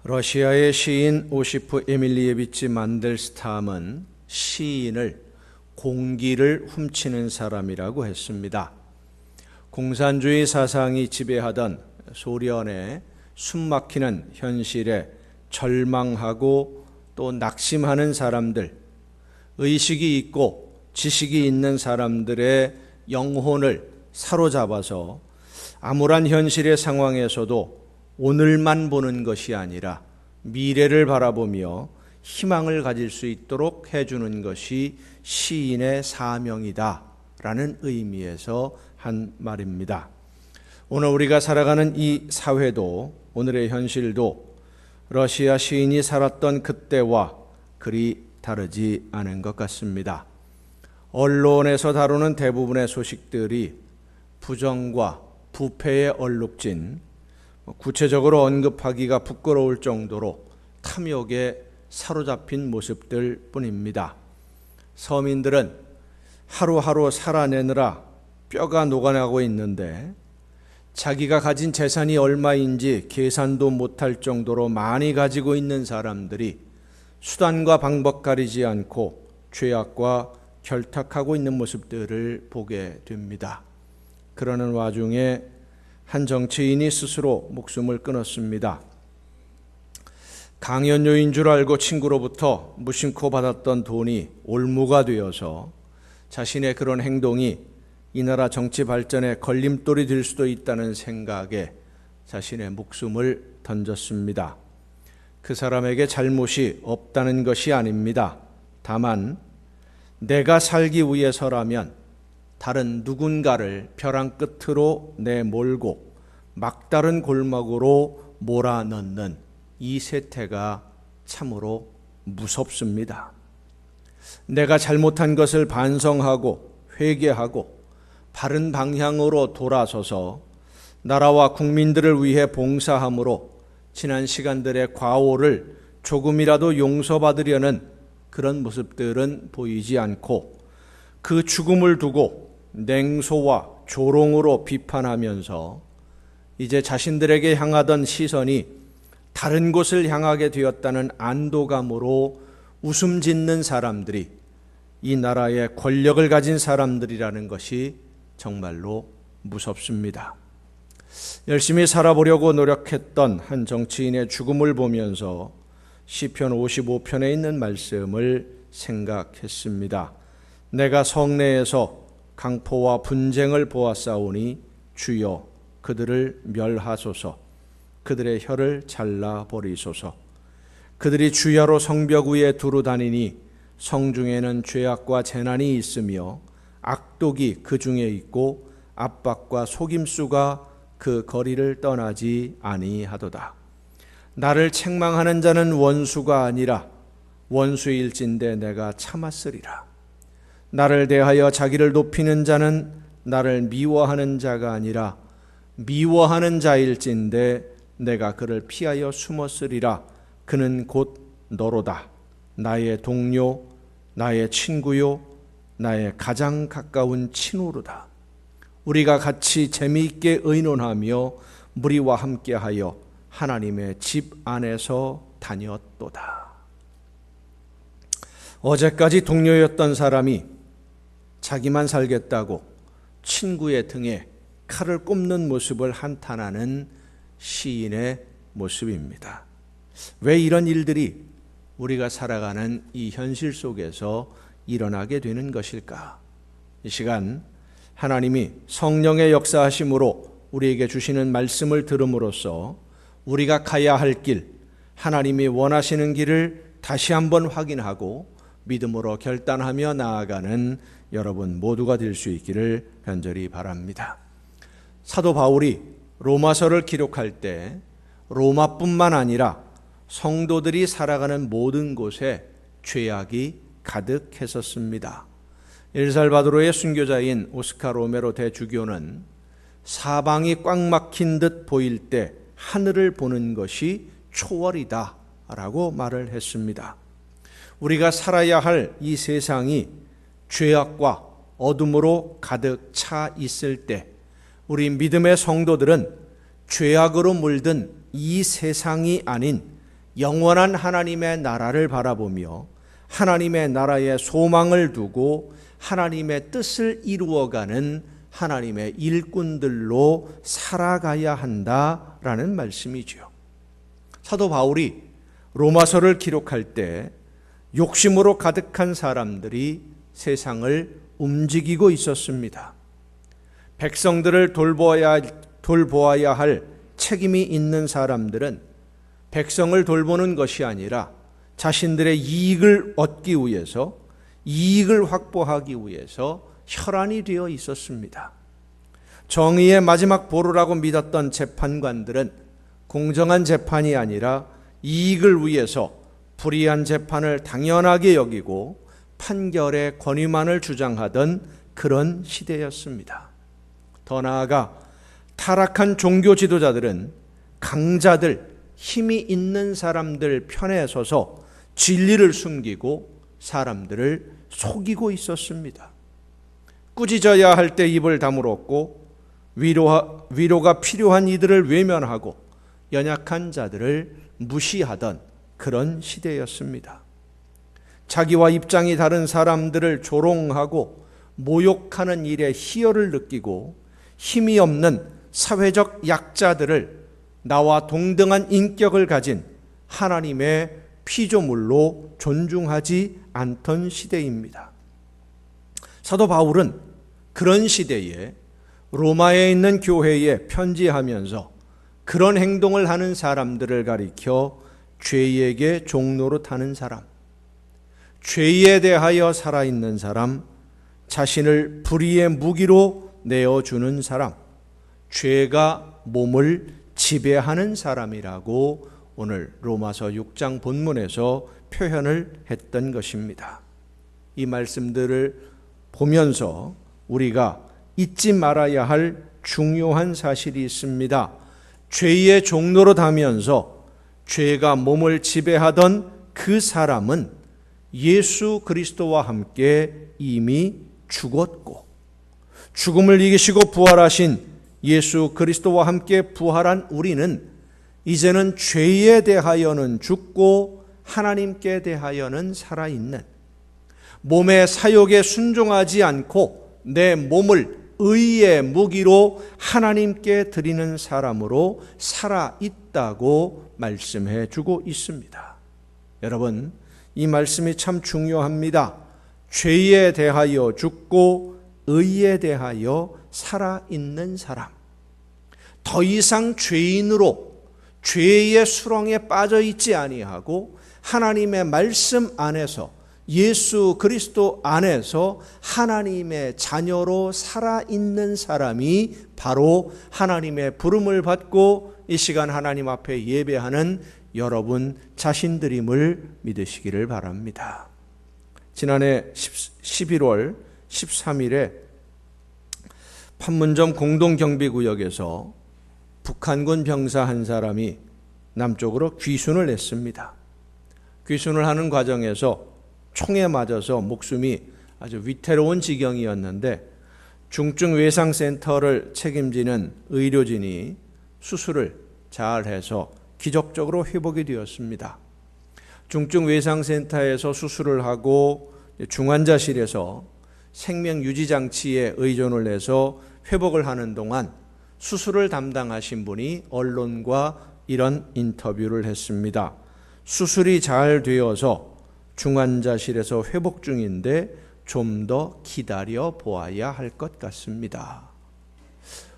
러시아의 시인 오시프 에밀리예비치 만델스탐은 시인을 공기를 훔치는 사람이라고 했습니다. 공산주의 사상이 지배하던 소련의 숨막히는 현실에 절망하고 또 낙심하는 사람들, 의식이 있고 지식이 있는 사람들의 영혼을 사로잡아서 암울한 현실의 상황에서도 오늘만 보는 것이 아니라 미래를 바라보며 희망을 가질 수 있도록 해주는 것이 시인의 사명이다 라는 의미에서 한 말입니다. 오늘 우리가 살아가는 이 사회도, 오늘의 현실도 러시아 시인이 살았던 그때와 그리 다르지 않은 것 같습니다. 언론에서 다루는 대부분의 소식들이 부정과 부패에 얼룩진, 구체적으로 언급하기가 부끄러울 정도로 탐욕에 사로잡힌 모습들 뿐입니다. 서민들은 하루하루 살아내느라 뼈가 녹아나고 있는데 자기가 가진 재산이 얼마인지 계산도 못할 정도로 많이 가지고 있는 사람들이 수단과 방법 가리지 않고 죄악과 결탁하고 있는 모습들을 보게 됩니다. 그러는 와중에 한 정치인이 스스로 목숨을 끊었습니다. 강연료인 줄 알고 친구로부터 무심코 받았던 돈이 올무가 되어서 자신의 그런 행동이 이 나라 정치 발전에 걸림돌이 될 수도 있다는 생각에 자신의 목숨을 던졌습니다. 그 사람에게 잘못이 없다는 것이 아닙니다. 다만 내가 살기 위해서라면 다른 누군가를 벼랑 끝으로 내몰고 막다른 골목으로 몰아넣는 이 세태가 참으로 무섭습니다. 내가 잘못한 것을 반성하고 회개하고 바른 방향으로 돌아서서 나라와 국민들을 위해 봉사함으로 지난 시간들의 과오를 조금이라도 용서받으려는 그런 모습들은 보이지 않고 그 죽음을 두고 냉소와 조롱으로 비판하면서 이제 자신들에게 향하던 시선이 다른 곳을 향하게 되었다는 안도감으로 웃음 짓는 사람들이 이 나라의 권력을 가진 사람들이라는 것이 정말로 무섭습니다. 열심히 살아보려고 노력했던 한 정치인의 죽음을 보면서 시편 55편에 있는 말씀을 생각했습니다. 내가 성내에서 강포와 분쟁을 보았사오니 주여 그들을 멸하소서. 그들의 혀를 잘라버리소서. 그들이 주야로 성벽 위에 두루 다니니 성중에는 죄악과 재난이 있으며 악독이 그 중에 있고 압박과 속임수가 그 거리를 떠나지 아니하도다. 나를 책망하는 자는 원수가 아니라 원수일진데 내가 참았으리라. 나를 대하여 자기를 높이는 자는 나를 미워하는 자가 아니라 미워하는 자일진데 내가 그를 피하여 숨었으리라. 그는 곧 너로다. 나의 동료, 나의 친구요, 나의 가장 가까운 친구로다. 우리가 같이 재미있게 의논하며 무리와 함께하여 하나님의 집 안에서 다녔도다. 어제까지 동료였던 사람이 자기만 살겠다고 친구의 등에 칼을 꼽는 모습을 한탄하는 시인의 모습입니다. 왜 이런 일들이 우리가 살아가는 이 현실 속에서 일어나게 되는 것일까? 이 시간 하나님이 성령의 역사하심으로 우리에게 주시는 말씀을 들음으로써 우리가 가야 할 길, 하나님이 원하시는 길을 다시 한번 확인하고 믿음으로 결단하며 나아가는 여러분 모두가 될 수 있기를 간절히 바랍니다. 사도 바울이 로마서를 기록할 때 로마뿐만 아니라 성도들이 살아가는 모든 곳에 죄악이 가득했었습니다. 엘살바도르의 순교자인 오스카 로메로 대주교는 사방이 꽉 막힌 듯 보일 때 하늘을 보는 것이 초월이다 라고 말을 했습니다. 우리가 살아야 할 이 세상이 죄악과 어둠으로 가득 차 있을 때 우리 믿음의 성도들은 죄악으로 물든 이 세상이 아닌 영원한 하나님의 나라를 바라보며 하나님의 나라에 소망을 두고 하나님의 뜻을 이루어가는 하나님의 일꾼들로 살아가야 한다라는 말씀이죠. 사도 바울이 로마서를 기록할 때 욕심으로 가득한 사람들이 세상을 움직이고 있었습니다. 백성들을 돌보아야 할 책임이 있는 사람들은 백성을 돌보는 것이 아니라 자신들의 이익을 얻기 위해서, 이익을 확보하기 위해서 혈안이 되어 있었습니다. 정의의 마지막 보루라고 믿었던 재판관들은 공정한 재판이 아니라 이익을 위해서 불의한 재판을 당연하게 여기고 판결의 권위만을 주장하던 그런 시대였습니다. 더 나아가 타락한 종교 지도자들은 강자들, 힘이 있는 사람들 편에 서서 진리를 숨기고 사람들을 속이고 있었습니다. 꾸짖어야 할 때 입을 다물었고 위로가 필요한 이들을 외면하고 연약한 자들을 무시하던 그런 시대였습니다. 자기와 입장이 다른 사람들을 조롱하고 모욕하는 일에 희열을 느끼고 힘이 없는 사회적 약자들을 나와 동등한 인격을 가진 하나님의 피조물로 존중하지 않던 시대입니다. 사도 바울은 그런 시대에 로마에 있는 교회에 편지하면서 그런 행동을 하는 사람들을 가리켜 죄에게 종로로 타는 사람, 죄에 대하여 살아있는 사람, 자신을 불의의 무기로 내어주는 사람, 죄가 몸을 지배하는 사람이라고 오늘 로마서 6장 본문에서 표현을 했던 것입니다. 이 말씀들을 보면서 우리가 잊지 말아야 할 중요한 사실이 있습니다. 죄의 종로로 다면서 죄가 몸을 지배하던 그 사람은 예수 그리스도와 함께 이미 죽었고 죽음을 이기시고 부활하신 예수 그리스도와 함께 부활한 우리는 이제는 죄에 대하여는 죽고 하나님께 대하여는 살아있는, 몸의 사욕에 순종하지 않고 내 몸을 의의 무기로 하나님께 드리는 사람으로 살아있다고 말씀해 주고 있습니다. 여러분, 이 말씀이 참 중요합니다. 죄에 대하여 죽고 의에 대하여 살아있는 사람, 더 이상 죄인으로 죄의 수렁에 빠져 있지 아니하고 하나님의 말씀 안에서, 예수 그리스도 안에서 하나님의 자녀로 살아있는 사람이 바로 하나님의 부름을 받고 이 시간 하나님 앞에 예배하는 여러분 자신들임을 믿으시기를 바랍니다. 지난해 11월 13일에 판문점 공동경비구역에서 북한군 병사 한 사람이 남쪽으로 귀순을 했습니다. 귀순을 하는 과정에서 총에 맞아서 목숨이 아주 위태로운 지경이었는데 중증외상센터를 책임지는 의료진이 수술을 잘해서 기적적으로 회복이 되었습니다. 중증외상센터에서 수술을 하고 중환자실에서 생명유지장치에 의존을 해서 회복을 하는 동안 수술을 담당하신 분이 언론과 이런 인터뷰를 했습니다. 수술이 잘 되어서 중환자실에서 회복 중인데 좀 더 기다려 보아야 할 것 같습니다.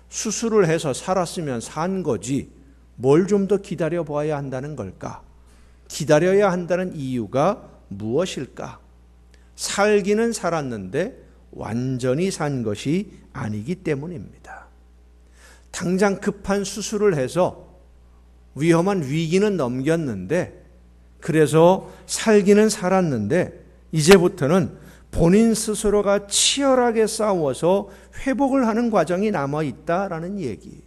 수술을 해서 살았으면 산 거지 뭘 좀 더 기다려 보아야 한다는 걸까? 기다려야 한다는 이유가 무엇일까? 살기는 살았는데 완전히 산 것이 아니기 때문입니다. 당장 급한 수술을 해서 위험한 위기는 넘겼는데, 그래서 살기는 살았는데 이제부터는 본인 스스로가 치열하게 싸워서 회복을 하는 과정이 남아있다라는 얘기.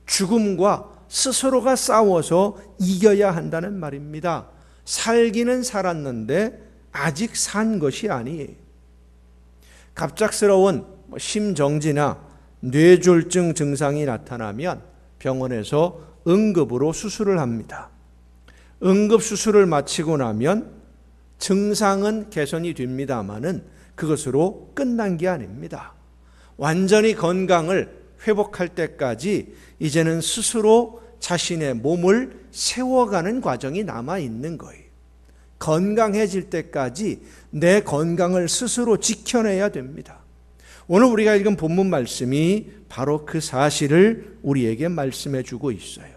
죽음과 스스로가 싸워서 이겨야 한다는 말입니다. 살기는 살았는데 아직 산 것이 아니에요. 갑작스러운 심정지나 뇌졸중 증상이 나타나면 병원에서 응급으로 수술을 합니다. 응급수술을 마치고 나면 증상은 개선이 됩니다마는 그것으로 끝난 게 아닙니다. 완전히 건강을 회복할 때까지 이제는 스스로 자신의 몸을 세워가는 과정이 남아 있는 거예요. 건강해질 때까지 내 건강을 스스로 지켜내야 됩니다. 오늘 우리가 읽은 본문 말씀이 바로 그 사실을 우리에게 말씀해 주고 있어요.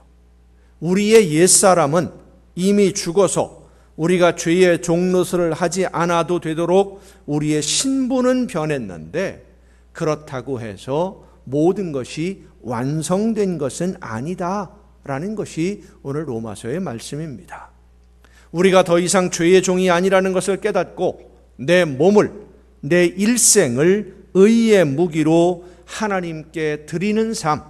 우리의 옛사람은 이미 죽어서 우리가 죄의 종노릇을 하지 않아도 되도록 우리의 신분은 변했는데, 그렇다고 해서 모든 것이 완성된 것은 아니다라는 것이 오늘 로마서의 말씀입니다. 우리가 더 이상 죄의 종이 아니라는 것을 깨닫고 내 몸을, 내 일생을 의의 무기로 하나님께 드리는 삶,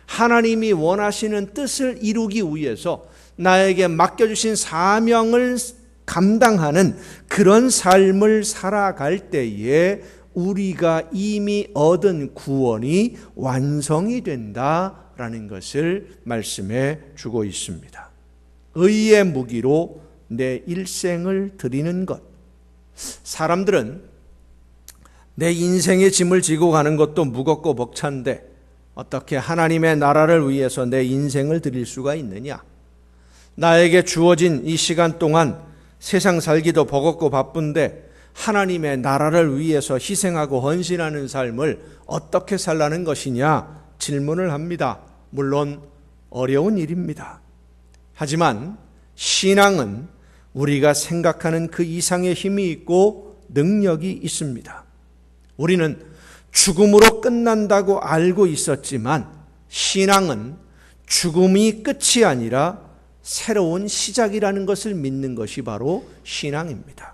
하나님이 원하시는 뜻을 이루기 위해서 나에게 맡겨주신 사명을 감당하는 그런 삶을 살아갈 때에 우리가 이미 얻은 구원이 완성이 된다라는 것을 말씀해 주고 있습니다. 의의 무기로 내 일생을 드리는 것. 사람들은 내 인생의 짐을 지고 가는 것도 무겁고 벅찬데 어떻게 하나님의 나라를 위해서 내 인생을 드릴 수가 있느냐? 나에게 주어진 이 시간 동안 세상 살기도 버겁고 바쁜데 하나님의 나라를 위해서 희생하고 헌신하는 삶을 어떻게 살라는 것이냐 질문을 합니다. 물론 어려운 일입니다. 하지만 신앙은 우리가 생각하는 그 이상의 힘이 있고 능력이 있습니다. 우리는 죽음으로 끝난다고 알고 있었지만 신앙은 죽음이 끝이 아니라 새로운 시작이라는 것을 믿는 것이 바로 신앙입니다.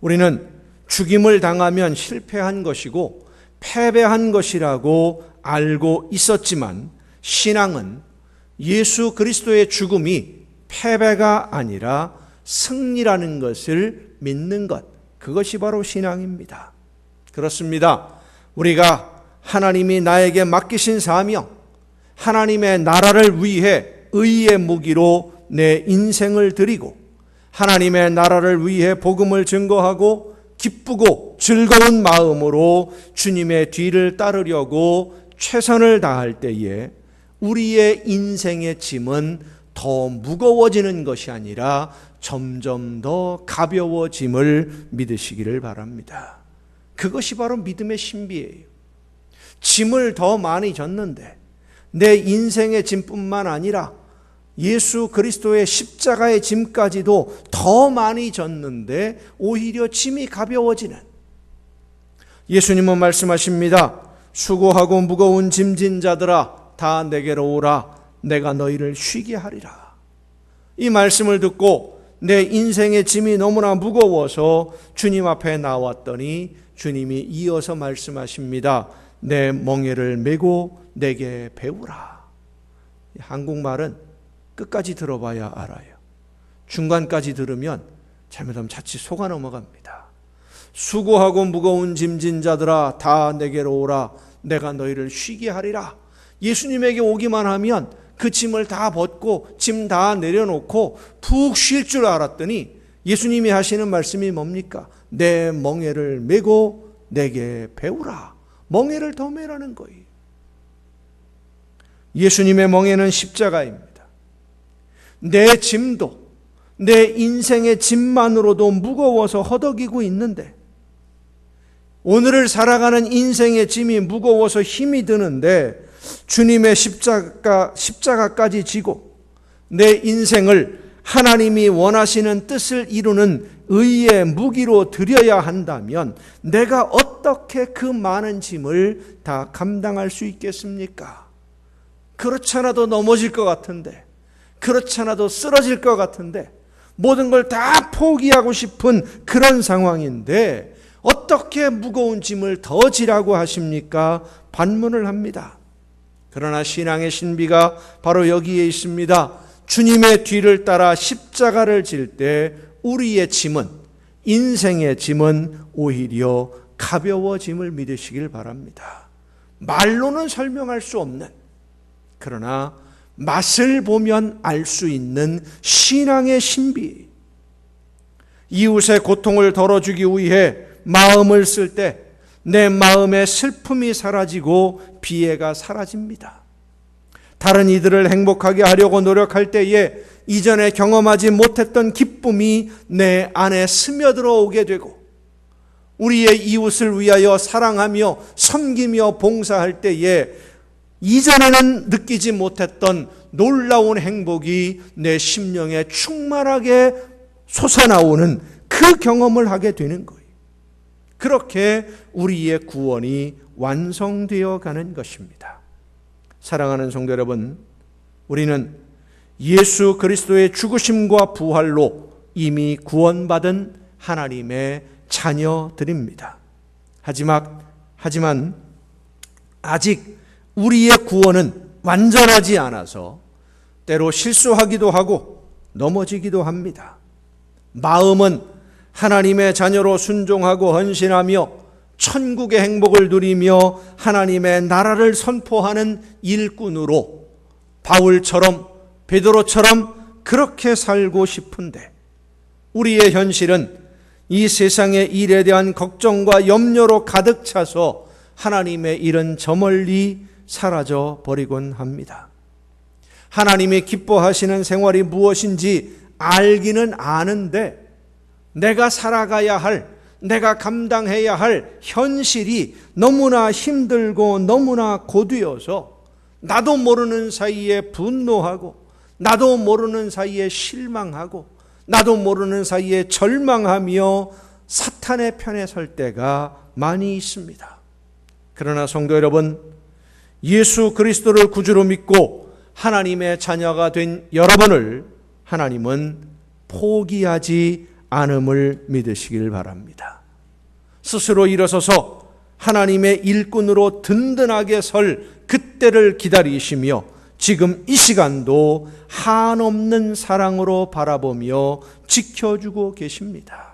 우리는 죽임을 당하면 실패한 것이고 패배한 것이라고 알고 있었지만 신앙은 예수 그리스도의 죽음이 패배가 아니라 승리라는 것을 믿는 것, 그것이 바로 신앙입니다. 그렇습니다. 우리가 하나님이 나에게 맡기신 사명, 하나님의 나라를 위해 의의 무기로 내 인생을 드리고 하나님의 나라를 위해 복음을 증거하고 기쁘고 즐거운 마음으로 주님의 뒤를 따르려고 최선을 다할 때에 우리의 인생의 짐은 더 무거워지는 것이 아니라 점점 더 가벼워짐을 믿으시기를 바랍니다. 그것이 바로 믿음의 신비예요. 짐을 더 많이 졌는데 내 인생의 짐뿐만 아니라 예수 그리스도의 십자가의 짐까지도 더 많이 졌는데 오히려 짐이 가벼워지는, 예수님은 말씀하십니다. 수고하고 무거운 짐진 자들아 다 내게로 오라 내가 너희를 쉬게 하리라. 이 말씀을 듣고 내 인생의 짐이 너무나 무거워서 주님 앞에 나왔더니 주님이 이어서 말씀하십니다. 내 멍에를 메고 내게 배우라. 한국말은 끝까지 들어봐야 알아요. 중간까지 들으면 잘못하면 자칫 속아 넘어갑니다. 수고하고 무거운 짐진 자들아 다 내게로 오라 내가 너희를 쉬게 하리라. 예수님에게 오기만 하면 그 짐을 다 벗고 짐 다 내려놓고 푹 쉴 줄 알았더니 예수님이 하시는 말씀이 뭡니까? 내 멍에를 메고 내게 배우라. 멍에를 더 메라는 거예요. 예수님의 멍에는 십자가입니다. 내 짐도, 내 인생의 짐만으로도 무거워서 허덕이고 있는데, 오늘을 살아가는 인생의 짐이 무거워서 힘이 드는데 주님의 십자가까지 지고 내 인생을 하나님이 원하시는 뜻을 이루는 의의 무기로 드려야 한다면 내가 어떻게 그 많은 짐을 다 감당할 수 있겠습니까? 그렇잖아도 넘어질 것 같은데, 그렇잖아도 쓰러질 것 같은데, 모든 걸 다 포기하고 싶은 그런 상황인데 어떻게 무거운 짐을 더 지라고 하십니까? 반문을 합니다. 그러나 신앙의 신비가 바로 여기에 있습니다. 주님의 뒤를 따라 십자가를 질 때 우리의 짐은, 인생의 짐은 오히려 가벼워짐을 믿으시길 바랍니다. 말로는 설명할 수 없는, 그러나 맛을 보면 알 수 있는 신앙의 신비. 이웃의 고통을 덜어주기 위해 마음을 쓸 때 내 마음의 슬픔이 사라지고 비애가 사라집니다. 다른 이들을 행복하게 하려고 노력할 때에 이전에 경험하지 못했던 기쁨이 내 안에 스며들어 오게 되고, 우리의 이웃을 위하여 사랑하며 섬기며 봉사할 때에 이전에는 느끼지 못했던 놀라운 행복이 내 심령에 충만하게 솟아나오는 그 경험을 하게 되는 거예요. 그렇게 우리의 구원이 완성되어 가는 것입니다. 사랑하는 성도 여러분, 우리는 예수 그리스도의 죽으심과 부활로 이미 구원받은 하나님의 자녀들입니다. 하지만 아직 우리의 구원은 완전하지 않아서 때로 실수하기도 하고 넘어지기도 합니다. 마음은 하나님의 자녀로 순종하고 헌신하며 천국의 행복을 누리며 하나님의 나라를 선포하는 일꾼으로 바울처럼 베드로처럼 그렇게 살고 싶은데, 우리의 현실은 이 세상의 일에 대한 걱정과 염려로 가득 차서 하나님의 일은 저 멀리 사라져 버리곤 합니다. 하나님이 기뻐하시는 생활이 무엇인지 알기는 아는데, 내가 살아가야 할, 내가 감당해야 할 현실이 너무나 힘들고 너무나 고되어서 나도 모르는 사이에 분노하고, 나도 모르는 사이에 실망하고, 나도 모르는 사이에 절망하며 사탄의 편에 설 때가 많이 있습니다. 그러나 성도 여러분, 예수 그리스도를 구주로 믿고 하나님의 자녀가 된 여러분을 하나님은 포기하지 않음을 믿으시길 바랍니다. 스스로 일어서서 하나님의 일꾼으로 든든하게 설 그때를 기다리시며 지금 이 시간도 한없는 사랑으로 바라보며 지켜주고 계십니다.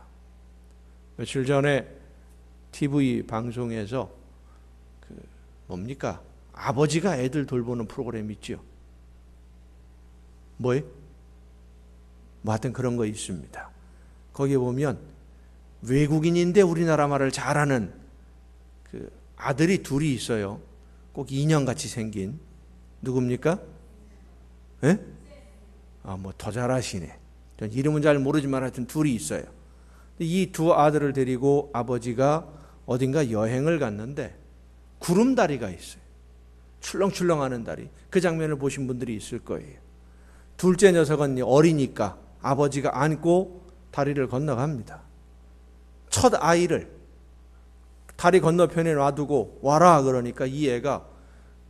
며칠 전에 TV 방송에서 뭡니까? 아버지가 애들 돌보는 프로그램 있죠. 뭐예요? 뭐 하여튼 그런 거 있습니다. 거기에 보면 외국인인데 우리나라 말을 잘하는 그 아들이 둘이 있어요. 꼭 인형같이 생긴. 누굽니까? 예? 뭐 더 잘하시네. 전 이름은 잘 모르지만 하여튼 둘이 있어요. 이 두 아들을 데리고 아버지가 어딘가 여행을 갔는데 구름다리가 있어요. 출렁출렁하는 다리. 그 장면을 보신 분들이 있을 거예요. 둘째 녀석은 어리니까 아버지가 안고 다리를 건너갑니다. 첫 아이를 다리 건너편에 놔두고 와라 그러니까 이 애가,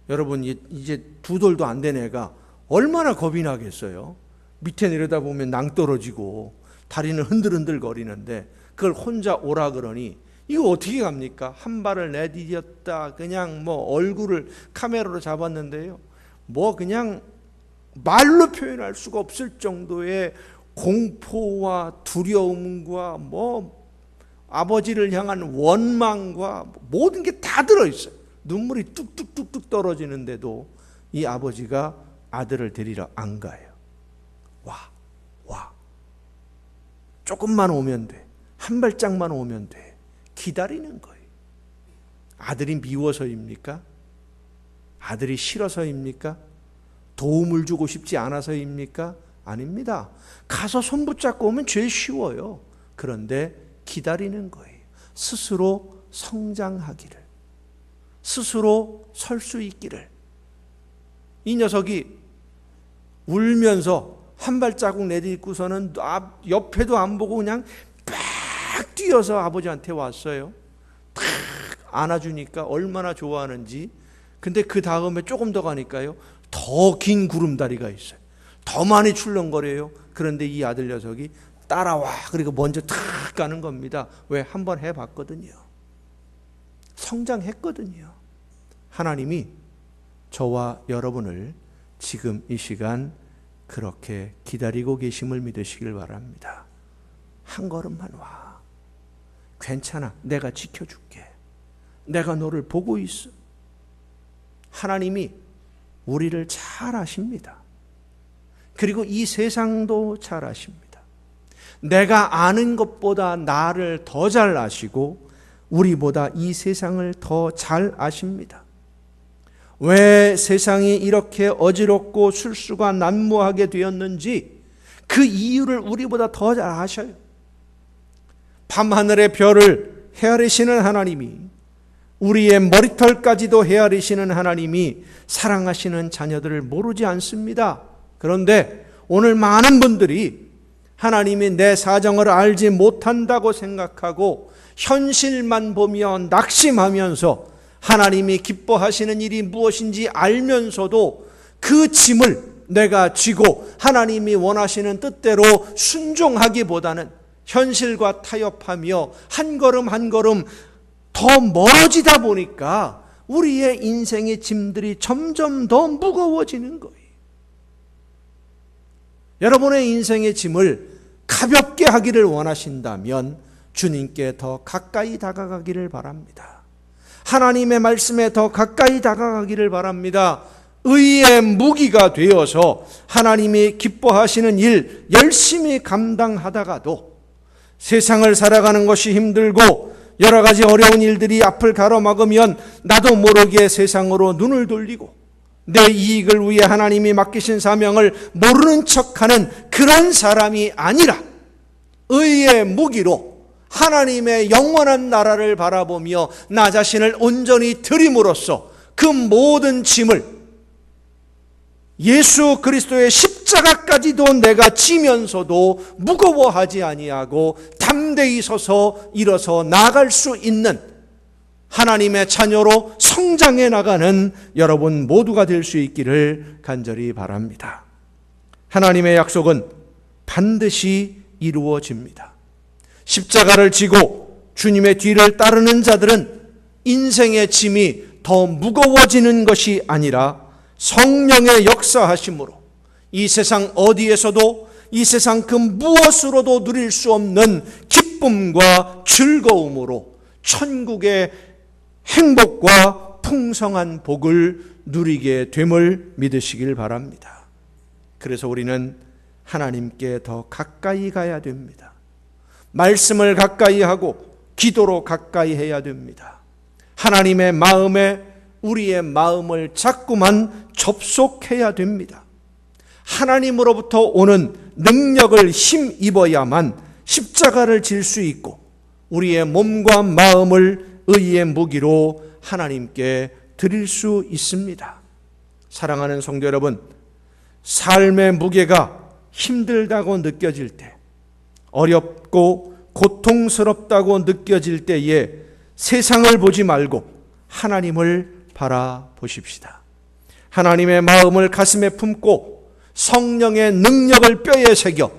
여러분 이제 두 돌도 안 된 애가 얼마나 겁이 나겠어요. 밑에 내려다보면 낭떠러지고 다리는 흔들흔들 거리는데 그걸 혼자 오라 그러니 이거 어떻게 갑니까? 한 발을 내디뎠다 그냥 뭐 얼굴을 카메라로 잡았는데요, 뭐 그냥 말로 표현할 수가 없을 정도의 공포와 두려움과 뭐 아버지를 향한 원망과 모든 게 다 들어있어요. 눈물이 뚝뚝뚝뚝 떨어지는데도 이 아버지가 아들을 데리러 안 가요. 와 조금만 오면 돼, 한 발짝만 오면 돼, 기다리는 거예요. 아들이 미워서입니까? 아들이 싫어서입니까? 도움을 주고 싶지 않아서입니까? 아닙니다. 가서 손 붙잡고 오면 제일 쉬워요. 그런데 기다리는 거예요. 스스로 성장하기를, 스스로 설 수 있기를. 이 녀석이 울면서 한 발자국 내딛고서는 옆에도 안 보고 그냥 막 뛰어서 아버지한테 왔어요. 탁 안아주니까 얼마나 좋아하는지. 근데 그 다음에 조금 더 가니까요, 더 긴 구름다리가 있어요. 더 많이 출렁거려요. 그런데 이 아들 녀석이 따라와. 그리고 먼저 탁 가는 겁니다. 왜? 한번 해봤거든요. 성장했거든요. 하나님이 저와 여러분을 지금 이 시간 그렇게 기다리고 계심을 믿으시길 바랍니다. 한 걸음만 와. 괜찮아. 내가 지켜줄게. 내가 너를 보고 있어. 하나님이 우리를 잘 아십니다. 그리고 이 세상도 잘 아십니다. 내가 아는 것보다 나를 더 잘 아시고 우리보다 이 세상을 더 잘 아십니다. 왜 세상이 이렇게 어지럽고 술수가 난무하게 되었는지 그 이유를 우리보다 더 잘 아셔요. 밤하늘의 별을 헤아리시는 하나님이, 우리의 머리털까지도 헤아리시는 하나님이 사랑하시는 자녀들을 모르지 않습니다. 그런데 오늘 많은 분들이 하나님이 내 사정을 알지 못한다고 생각하고 현실만 보며 낙심하면서 하나님이 기뻐하시는 일이 무엇인지 알면서도 그 짐을 내가 쥐고 하나님이 원하시는 뜻대로 순종하기보다는 현실과 타협하며 한 걸음 한 걸음 더 멀어지다 보니까 우리의 인생의 짐들이 점점 더 무거워지는 거예요. 여러분의 인생의 짐을 가볍게 하기를 원하신다면 주님께 더 가까이 다가가기를 바랍니다. 하나님의 말씀에 더 가까이 다가가기를 바랍니다. 의의 무기가 되어서 하나님이 기뻐하시는 일 열심히 감당하다가도 세상을 살아가는 것이 힘들고 여러 가지 어려운 일들이 앞을 가로막으면 나도 모르게 세상으로 눈을 돌리고 내 이익을 위해 하나님이 맡기신 사명을 모르는 척하는 그런 사람이 아니라 의의 무기로 하나님의 영원한 나라를 바라보며 나 자신을 온전히 드림으로써 그 모든 짐을 예수 그리스도의 십자가까지도 내가 지면서도 무거워하지 아니하고 담대히 서서 일어서 나아갈 수 있는 하나님의 자녀로 성장해 나가는 여러분 모두가 될 수 있기를 간절히 바랍니다. 하나님의 약속은 반드시 이루어집니다. 십자가를 지고 주님의 뒤를 따르는 자들은 인생의 짐이 더 무거워지는 것이 아니라 성령의 역사하심으로 이 세상 어디에서도 이 세상 그 무엇으로도 누릴 수 없는 기쁨과 즐거움으로 천국의 행복과 풍성한 복을 누리게 됨을 믿으시길 바랍니다. 그래서 우리는 하나님께 더 가까이 가야 됩니다. 말씀을 가까이 하고 기도로 가까이 해야 됩니다. 하나님의 마음에 우리의 마음을 자꾸만 접속해야 됩니다. 하나님으로부터 오는 능력을 힘입어야만 십자가를 질 수 있고 우리의 몸과 마음을 의의 무기로 하나님께 드릴 수 있습니다. 사랑하는 성도 여러분, 삶의 무게가 힘들다고 느껴질 때, 어렵고 고통스럽다고 느껴질 때에 세상을 보지 말고 하나님을 바라보십시다. 하나님의 마음을 가슴에 품고 성령의 능력을 뼈에 새겨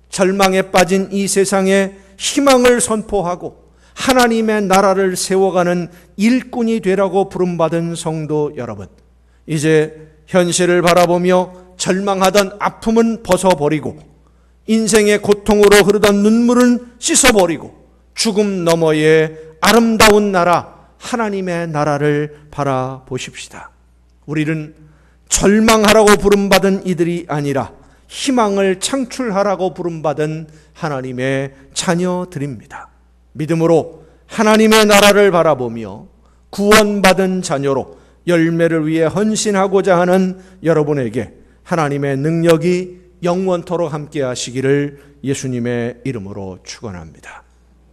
절망에 빠진 이 세상에 희망을 선포하고 하나님의 나라를 세워가는 일꾼이 되라고 부름받은 성도 여러분, 이제 현실을 바라보며 절망하던 아픔은 벗어버리고 인생의 고통으로 흐르던 눈물은 씻어버리고 죽음 너머의 아름다운 나라 하나님의 나라를 바라보십시다. 우리는 절망하라고 부름받은 이들이 아니라 희망을 창출하라고 부름받은 하나님의 자녀들입니다. 믿음으로 하나님의 나라를 바라보며 구원받은 자녀로 열매를 위해 헌신하고자 하는 여러분에게 하나님의 능력이 영원토록 함께 하시기를 예수님의 이름으로 축원합니다.